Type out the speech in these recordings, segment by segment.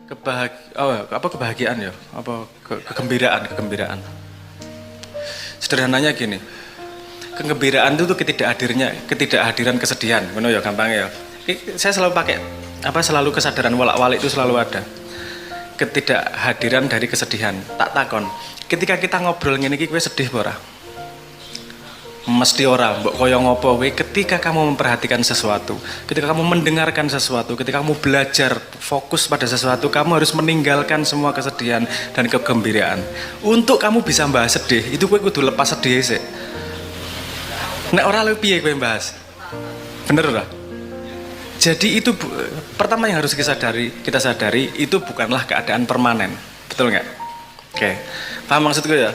kebahagiaan ya? Kegembiraan. Sederhananya gini. Kegembiraan itu tuh ketidakhadiran kesedihan, benar ya gampangnya ya. Saya selalu kesadaran walak-walik itu selalu ada. Ketidakhadiran dari kesedihan. Tak takon. Ketika kita ngobrol ngene iki kowe sedih apa ora? Mesti ora, mbok kaya ngopo kowe ketika kamu memperhatikan sesuatu, ketika kamu mendengarkan sesuatu, ketika kamu belajar fokus pada sesuatu, kamu harus meninggalkan semua kesedihan dan kegembiraan. Untuk kamu bisa bahas sedih, itu kowe kudu lepas sedih sih. Nek ora lho piye kowe bahas? Bener ora? Jadi itu pertama yang harus kita sadari itu bukanlah keadaan permanen. Betul nggak? Oke. Paham maksudku ya?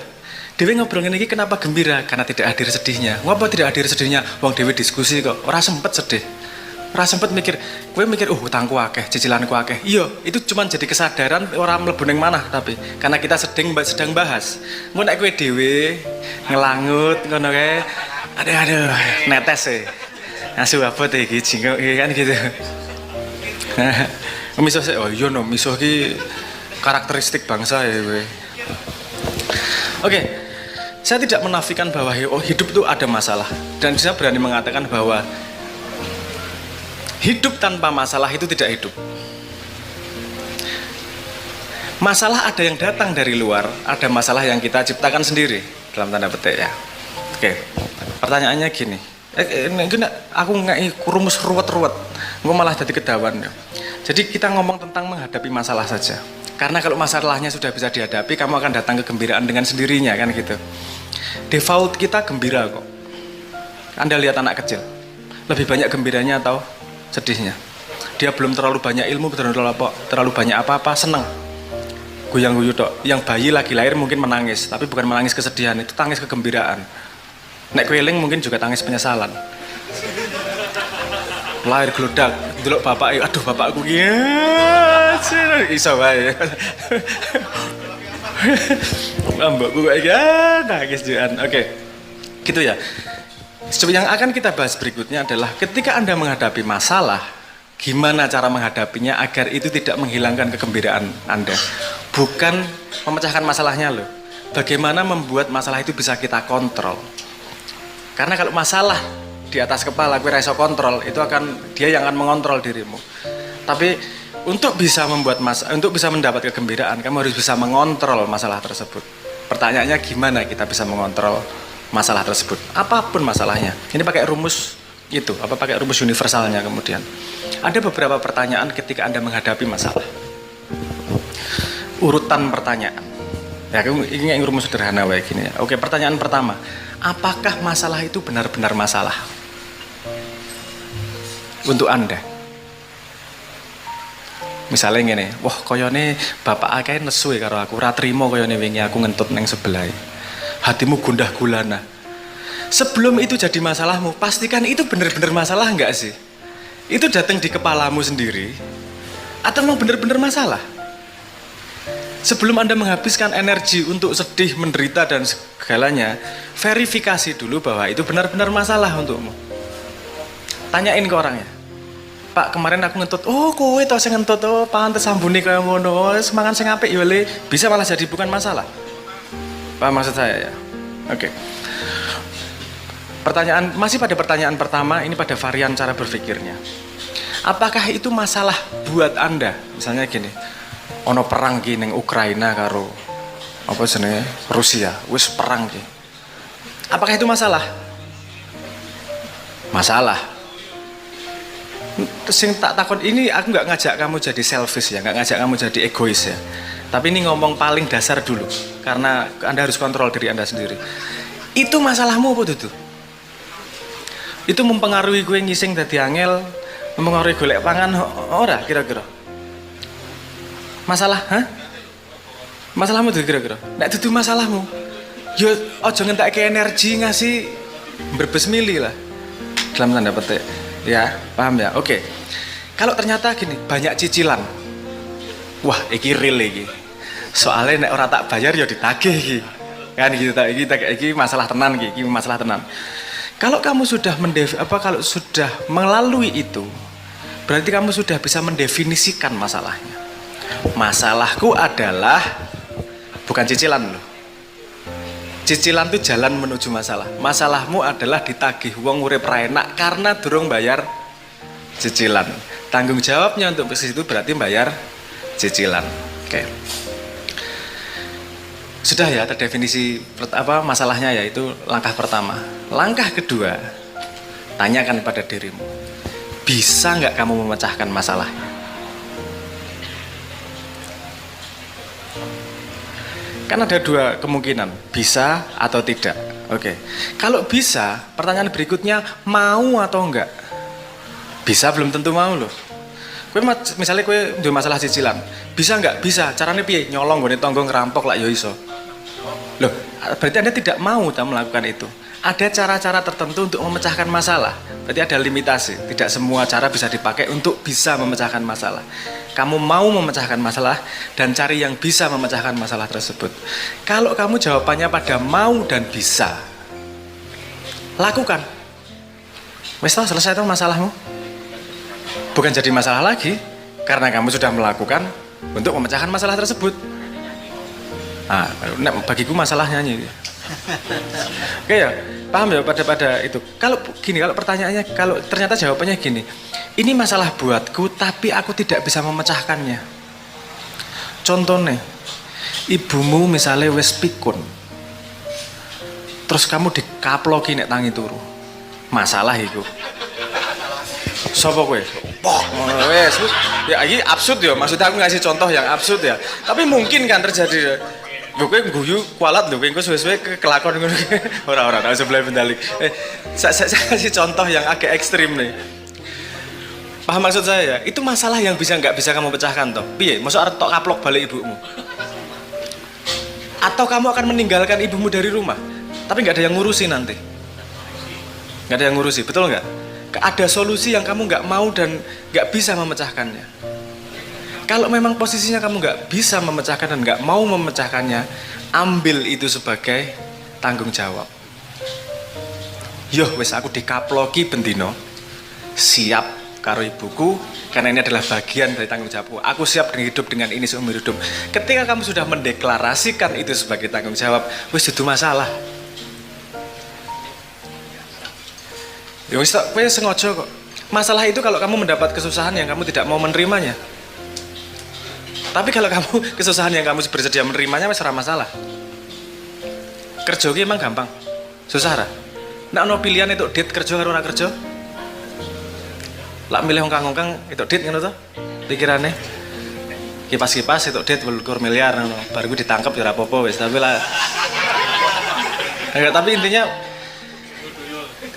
Dewi ngobrol ini kenapa gembira? Karena tidak hadir sedihnya. Ngapa tidak hadir sedihnya? Wong Dewi diskusi kok. Ora sempet sedih. Ora sempet mikir. Kowe mikir, utangku akeh, cicilanku akeh. Iya, itu cuma jadi kesadaran orang mlebu ning manah tapi karena kita sedang bahas. Engko nek kowe dhewe ngelangut ngono kae. Aduh, netes sih. Asu apa teh iki jingkok kan gitu. Miso sih, oh iya no, miso ki karakteristik bangsa ya kowe. Oke. Saya tidak menafikan bahwa hidup itu ada masalah. Dan saya berani mengatakan bahwa hidup tanpa masalah itu tidak hidup. Masalah ada yang datang dari luar, ada masalah yang kita ciptakan sendiri. Dalam tanda petik ya. Oke, pertanyaannya gini. Aku nggak rumus ruwet-ruwet. Gue malah jadi kedawan ya. Jadi kita ngomong tentang menghadapi masalah saja. Karena kalau masalahnya sudah bisa dihadapi, kamu akan datang kegembiraan dengan sendirinya kan gitu. Default kita gembira kok. Anda lihat anak kecil, lebih banyak gembiranya atau sedihnya? Dia belum terlalu banyak ilmu, terlalu banyak apa-apa, seneng. Guyang-guyu tok. Yang bayi lagi lahir mungkin menangis, tapi bukan menangis kesedihan, itu tangis kegembiraan. Nek kweling mungkin juga tangis penyesalan. Lahir geludak, delok bapak, aduh bapakku iso wae. Mbokku kok iki nangis juan. Oke. Gitu ya. Yang akan kita bahas berikutnya adalah ketika Anda menghadapi masalah, gimana cara menghadapinya agar itu tidak menghilangkan kegembiraan Anda. Bukan memecahkan masalahnya loh. Bagaimana membuat masalah itu bisa kita kontrol. Karena kalau masalah di atas kepala gue iso kontrol, itu dia yang akan mengontrol dirimu. Tapi untuk bisa mendapat kegembiraan, kamu harus bisa mengontrol masalah tersebut. Pertanyaannya gimana kita bisa mengontrol masalah tersebut? Apapun masalahnya. Ini pakai rumus itu, pakai rumus universalnya kemudian. Ada beberapa pertanyaan ketika Anda menghadapi masalah. Urutan pertanyaan. Ya, ini rumus sederhana kayak gini ya. Oke, pertanyaan pertama. Apakah masalah itu benar-benar masalah? Untuk Anda. Misalnya ngene, wah koyone bapak akeh nesu karo aku, ora trimo koyone wingi aku ngentut neng sebelah. Hatimu gundah gulana. Sebelum itu jadi masalahmu, pastikan itu benar-benar masalah enggak sih? Itu datang di kepalamu sendiri atau mau benar-benar masalah? Sebelum Anda menghabiskan energi untuk sedih, menderita dan segalanya, verifikasi dulu bahwa itu benar-benar masalah untukmu. Tanyain ke orangnya. Pak, kemarin aku ngentut. Oh, kowe tau sing ngentut. Oh, pantes sambune kaya ngono. Semangan sing apik ya le. Bisa malah jadi bukan masalah. Paham maksud saya ya? Oke. Masih pada pertanyaan pertama, ini pada varian cara berpikirnya. Apakah itu masalah buat Anda? Misalnya gini. Ono perang ki ning Ukraina karo apa jenenge Rusia. Wis perang ki. Apakah itu masalah? Masalah. Sing tak takut ini aku nggak ngajak kamu jadi selfish ya, nggak ngajak kamu jadi egois ya. Tapi ini ngomong paling dasar dulu, karena Anda harus kontrol diri Anda sendiri. Itu masalahmu apa itu? Itu mempengaruhi gue ngising dadi angel, mempengaruhi golek pangan ora kira-kira? Masalah, hah? Masalahmu tuh kira-kira? Nek dudu masalahmu, yo ojo ngentekke energi ngasih berbes mili lah. Dalam tanda petik. Ya, paham ya? Oke. Kalau ternyata gini, banyak cicilan. Wah, iki real iki. Soalnya nek ora tak bayar ya ditagih iki. Kan gitu tak iki masalah tenan iki masalah tenan. Kalau kamu sudah kalau sudah melalui itu, berarti kamu sudah bisa mendefinisikan masalahnya. Masalahku adalah bukan cicilan loh. Cicilan itu jalan menuju masalah. Masalahmu adalah ditagih wong urip ra enak karena durung bayar cicilan. Tanggung jawabnya untuk bisnis itu berarti bayar cicilan. Oke. Sudah ya terdefinisi apa masalahnya, yaitu langkah pertama. Langkah kedua, tanyakan pada dirimu, bisa nggak kamu memecahkan masalahnya? Kan ada dua kemungkinan, bisa atau tidak. Oke. Kalau bisa, pertanyaan berikutnya, mau atau enggak? Bisa belum tentu mau loh. Misalnya kue ada masalah cicilan, bisa enggak? Bisa. Caranya piye? Nyolong gone tonggo ngerampok lah ya iso. Loh, berarti Anda tidak mau melakukan itu. Ada cara-cara tertentu untuk memecahkan masalah. Berarti ada limitasi. Tidak semua cara bisa dipakai untuk bisa memecahkan masalah. Kamu mau memecahkan masalah dan cari yang bisa memecahkan masalah tersebut. Kalau kamu jawabannya pada mau dan bisa, lakukan. Wes toh, selesai toh masalahmu. Bukan jadi masalah lagi karena kamu sudah melakukan untuk memecahkan masalah tersebut. Nah, bagiku masalahnya ini. Oke ya, paham ya pada itu. Kalau gini, kalau pertanyaannya, kalau ternyata jawabannya gini, ini masalah buatku tapi aku tidak bisa memecahkannya. Contohnya, ibumu misalnya wes pikun, terus kamu dikaploki nek tangi turu, masalah itu. Sopo kowe? Pok, wes. Ya ini absurd ya, maksudnya aku ngasih contoh yang absurd ya. Tapi mungkin kan terjadi. Lho kowe guyu kualat lho, kowe suwe-suwe kelakon ngono. Ora sebelah bendalik. Saya kasih contoh yang agak ekstrim nih. Paham maksud saya ya? Itu masalah yang nggak bisa kamu pecahkan toh. Piye? Mosok arep tok kaplok balik ibumu. Atau kamu akan meninggalkan ibumu dari rumah, tapi nggak ada yang ngurusi nanti. Nggak ada yang ngurusi, betul nggak? Ada solusi yang kamu nggak mau dan nggak bisa memecahkannya. Kalau memang posisinya kamu nggak bisa memecahkan dan nggak mau memecahkannya, ambil itu sebagai tanggung jawab. Yo, wes aku dikaploki bendino, siap karo ibuku, karena ini adalah bagian dari tanggung jawabku. Aku siap hidup dengan ini seumur hidup. Ketika kamu sudah mendeklarasikan itu sebagai tanggung jawab, wes itu masalah. Ya wes tak, wes sengaja kok. Masalah itu kalau kamu mendapat kesusahan yang kamu tidak mau menerimanya. Tapi kalau kamu kesusahan yang kamu bersedia menerimanya, wes ora masalah. Kerja ki emang gampang, susah ra? Nek ono pilihan itu dit kerja karo ora kerja, lak milih ongkang-ongkang itu dit ngono to? Pikirane kipas-kipas itu dit 12 miliar ngono. Bar ku ditangkep ya ora apa-apa wis, tapi lah. Enggak, tapi intinya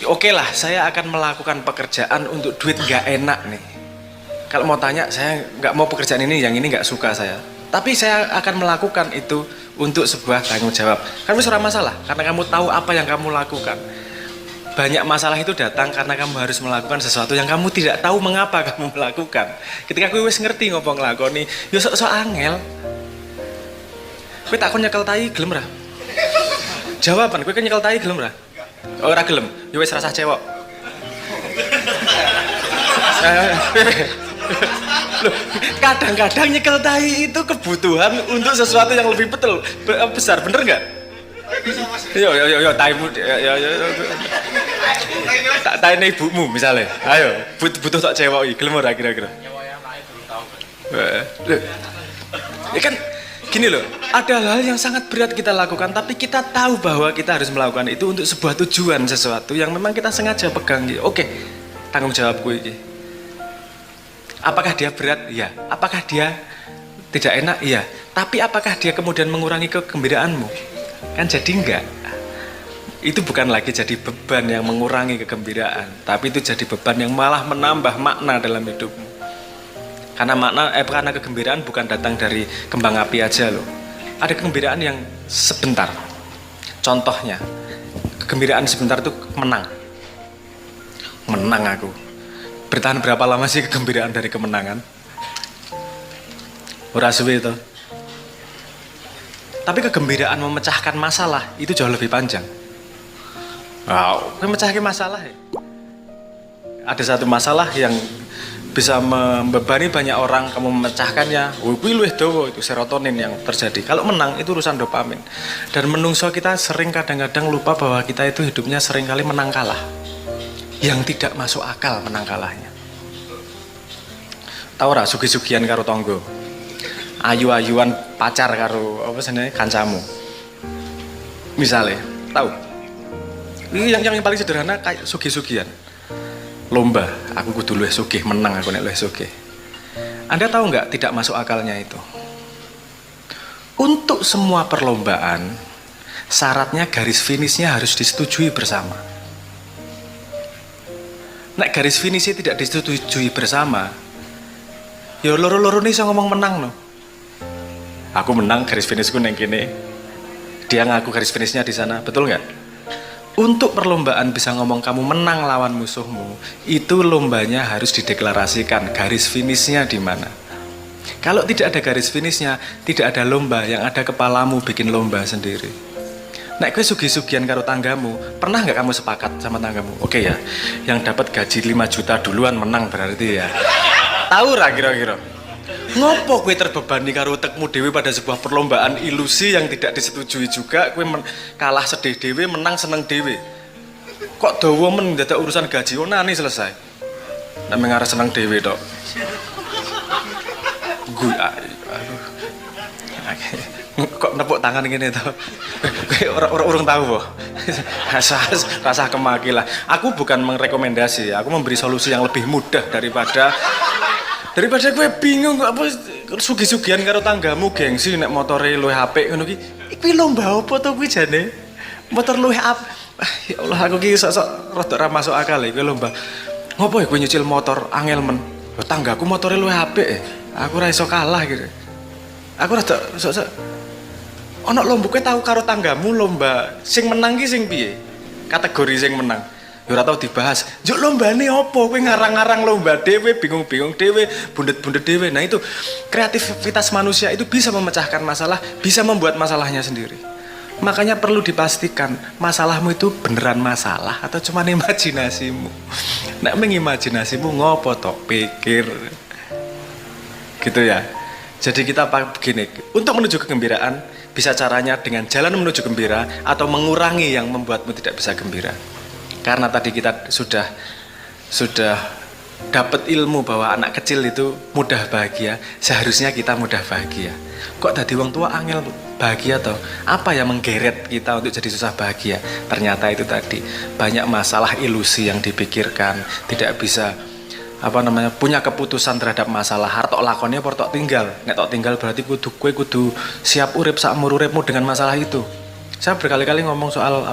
oke lah, saya akan melakukan pekerjaan untuk duit nggak enak nih. Kalau mau tanya, saya nggak mau pekerjaan ini, yang ini nggak suka saya. Tapi saya akan melakukan itu untuk sebuah tanggung jawab. Kan wis ora masalah, karena kamu tahu apa yang kamu lakukan. Banyak masalah itu datang karena kamu harus melakukan sesuatu yang kamu tidak tahu mengapa kamu melakukan. Ketika kowe wis ngerti ngopo nglakoni, yo sok-sok angel. Kowe takon nyekel tai gelem ra? Jawaban, kowe kan nyekel tai gelem ra? Ora gelem, yo wis rasah cewek. Loh, kadang-kadang nyekel tai itu kebutuhan untuk sesuatu yang lebih besar, bener nggak? Yo, taimu, tak tanya ibumu misalnya, ayo, butuh tak cewek, gelem ora kira-kira? Ya kan, gini loh, ada hal yang sangat berat kita lakukan, tapi kita tahu bahwa kita harus melakukan itu untuk sebuah tujuan sesuatu yang memang kita sengaja pegang. Oke, tanggung jawabku ini. Apakah dia berat? Iya. Apakah dia tidak enak? Iya. Tapi apakah dia kemudian mengurangi kegembiraanmu? Kan jadi enggak. Itu bukan lagi jadi beban yang mengurangi kegembiraan, tapi itu jadi beban yang malah menambah makna dalam hidupmu. Karena kegembiraan bukan datang dari kembang api aja loh. Ada kegembiraan yang sebentar. Contohnya, kegembiraan sebentar itu menang. Menang aku. Bertahan berapa lama sih kegembiraan dari kemenangan? Ora suwe itu. Tapi kegembiraan memecahkan masalah itu jauh lebih panjang. Wow, memecahkan masalah ya. Ada satu masalah yang bisa membebani banyak orang, kamu memecahkannya, kuwi luwih dawa, itu serotonin yang terjadi. Kalau menang itu urusan dopamin. Dan menungso kita sering kadang-kadang lupa bahwa kita itu hidupnya sering kali menang kalah. Yang tidak masuk akal menang kalahnya. Tahu ora sugi-sugian karo tonggo? Ayu-ayuan pacar karo apa jenenge kancamu. Misalnya, tahu? Ini yang paling sederhana kayak sugi-sugian. Lomba, aku kudu luwih sugih, menang aku nek luwih sugih. Anda tahu nggak tidak masuk akalnya itu? Untuk semua perlombaan, syaratnya garis finishnya harus disetujui bersama. Nek garis finishnya tidak disetujui bersama, ya loro-loro nih bisa ngomong menang no. Aku menang, garis finishku neng kene. Dia ngaku garis finishnya di sana, betul nggak? Untuk perlombaan bisa ngomong kamu menang lawan musuhmu, itu lombanya harus dideklarasikan garis finishnya di mana. Kalau tidak ada garis finishnya, tidak ada lomba, yang ada kepalamu bikin lomba sendiri. Nek kowe sugi-sugian karo tanggamu, pernah nggak kamu sepakat sama tanggamu? Oke ya, yang dapat gaji 5 juta duluan menang berarti ya. Tahu ra kira-kira? Ngopo kowe terbebani karo utekmu dhewe pada sebuah perlombaan ilusi yang tidak disetujui juga, kowe kalah sedih dhewe, menang seneng dhewe. Kok dawa men dadak urusan gaji onane selesai. Nek mengarep seneng dhewe tok. Gue aduh. Kok nepuk tangan ngene to? Kowe urung tahu po. Rasa kemaki lah. Aku bukan merekomendasi, aku memberi solusi yang lebih mudah daripada gue bingung kok apa sugi-sugian karo tanggamu gengsi nek motore luwih apik ngono ki. Iki lomba apa to kuwi jane? Motor luwih ya Allah aku ki sok-sok rada ra masuk akal iki lomba. Ngopo ya kowe nyicil motor angel men? Lho tanggaku motore luwih apik aku ora iso kalah gitu. Aku rada sok-sok ana lomba kowe tahu karo tanggamu lomba sing menang ki sing piye? Kategori sing menang. Ya ora tau dibahas. Juk lombane opo? Kowe ngarang-ngarang lomba dhewe, bingung-bingung dhewe, bundet-bundet dhewe. Nah itu kreativitas manusia itu bisa memecahkan masalah, bisa membuat masalahnya sendiri. Makanya perlu dipastikan masalahmu itu beneran masalah atau cuma imajinasimu. Nek mengimajinasimu ngopo tok pikir. Gitu ya. Jadi kita begini, untuk menuju kegembiraan bisa caranya dengan jalan menuju gembira atau mengurangi yang membuatmu tidak bisa gembira. Karena tadi kita sudah dapat ilmu bahwa anak kecil itu mudah bahagia, seharusnya kita mudah bahagia. Kok tadi wong tua angel bahagia toh? Apa yang menggeret kita untuk jadi susah bahagia? Ternyata itu tadi banyak masalah ilusi yang dipikirkan, tidak bisa punya keputusan terhadap masalah. Hartok lakonnya portok tinggal. Nek tok tinggal berarti kudu siap urip sakmur uripmu dengan masalah itu. Saya berkali-kali ngomong soal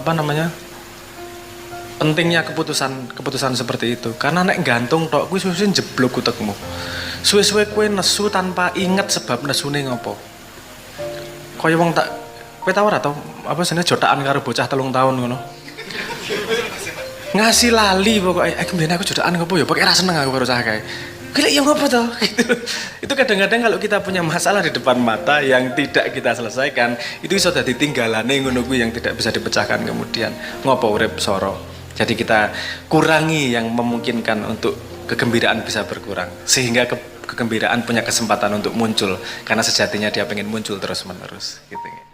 pentingnya keputusan seperti itu. Karena nek gantung tok kuwi suwe jeblok utekmu. Suwe-suwe kowe nesu tanpa inget sebab nesune ngopo. Kaya wong kowe tau ora to jenenge jotakan karo bocah 3 tahun ngono. Ngasih lali pokoknya mbiyen aku jodohan ngopo ya pokoke ra seneng aku karo cah kae. Kuwi ya ngopo to gitu. Itu kadang-kadang kalau kita punya masalah di depan mata yang tidak kita selesaikan, itu iso dadi tinggalane ngono kuwi yang tidak bisa dipecahkan kemudian. Ngopo urip soro. Jadi kita kurangi yang memungkinkan untuk kegembiraan bisa berkurang sehingga kegembiraan punya kesempatan untuk muncul karena sejatinya dia pengen muncul terus-menerus gitu.